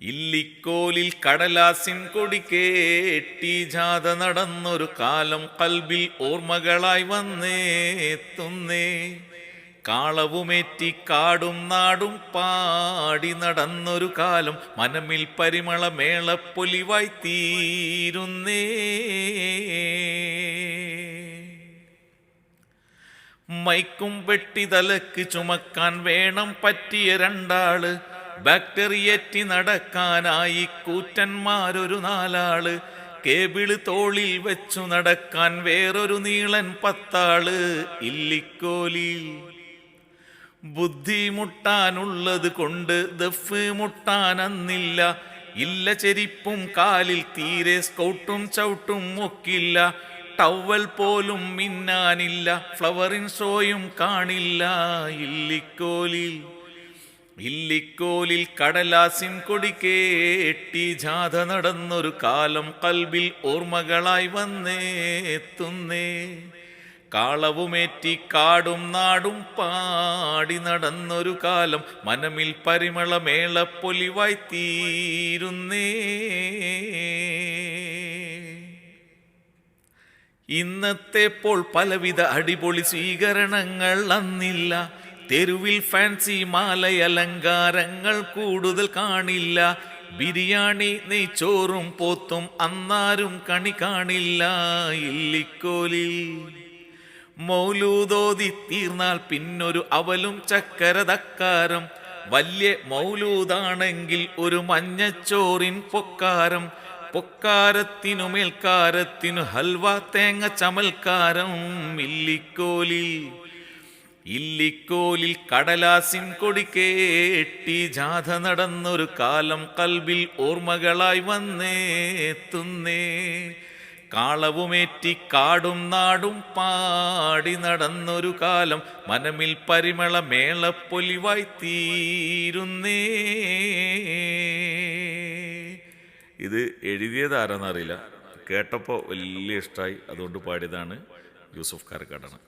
ഇല്ലിക്കോലിൽ കടലാസിൻ കൊടി കേട്ടി ജാഥ നടന്നൊരു കാലം കൽബിൽ ഓർമ്മകളായി വന്നേത്തുന്നേ. കാളവുമേറ്റി കാടും നാടും പാടി നടന്നൊരു കാലം മനമിൽ പരിമള മേളപ്പൊലിവായി തീരുന്നേ. മൈക്കും വെട്ടി തലക്ക് ചുമക്കാൻ വേണം പറ്റിയ രണ്ടാള്, ബാക്ടറിയേറ്റി നടക്കാനായി കൂറ്റന്മാരൊരു നാലാള്, കേബിള് തോളിൽ വെച്ചു നടക്കാൻ വേറൊരു നീളൻ 10 ആള്. ഇല്ലിക്കോലിൽ ബുദ്ധിമുട്ടാനുള്ളത് കൊണ്ട് ദഫ് മുട്ടാനന്നില്ല. ഇല്ല ചെരിപ്പും കാലിൽ തീരെ സ്കൗട്ടും ചവിട്ടും ഒക്കില്ല. ടവൽ പോലും മിന്നാനില്ല, ഫ്ലവറിൻ ഷോയും കാണില്ല. ഇല്ലിക്കോലിൽ കടലാസിൻ കൊടി കേട്ടി ജാഥ നടന്നൊരു കാലം കൽബിൽ ഓർമ്മകളായി വന്നേത്തുന്നേ. കാളവുമേറ്റി കാടും നാടും പാടി നടന്നൊരു കാലം മനമിൽ പരിമള മേളപ്പൊലിവായി തീരുന്നേ. ഇന്നത്തെ പോൾ പലവിധ അടിപൊളി സ്വീകരണങ്ങൾ അന്നില്ല. തെരുവിൽ ഫാൻസി മാലയലങ്കാരങ്ങൾ കൂടുതൽ കാണില്ല. ബിരിയാണി നെയ്ച്ചോറും പോത്തും അന്നാരും കണി കാണില്ല. ഇല്ലിക്കോലിൽ മൗലൂദോതി തീർന്നാൽ പിന്നൊരു അവലും ചക്കര തക്കാരം. വലിയ മൗലൂദാണെങ്കിൽ ഒരു മഞ്ഞച്ചോറിൻ പൊക്കാരം. പൊക്കാരത്തിനു മേൽക്കാരത്തിനു ഹൽവ തേങ്ങ ചമൽക്കാരം. ഇല്ലിക്കോലിൽ കടലാസിൻ കൊടി കേട്ടി ജാഥ നടന്നൊരു കാലം കൽബിൽ ഓർമ്മകളായി വന്നേത്തുന്നേ. കാളവുമേറ്റി കാടും നാടും പാടി നടന്നൊരു കാലം മനമിൽ പരിമള മേളപ്പൊലിവായി തീരുന്നേ. ഇത് എഴുതിയത് ആരാന്നറിയില്ല, കേട്ടപ്പോൾ വലിയ ഇഷ്ടമായി, അതുകൊണ്ട് പാടിയതാണ്. യൂസുഫ് കാരക്കാടാണ്.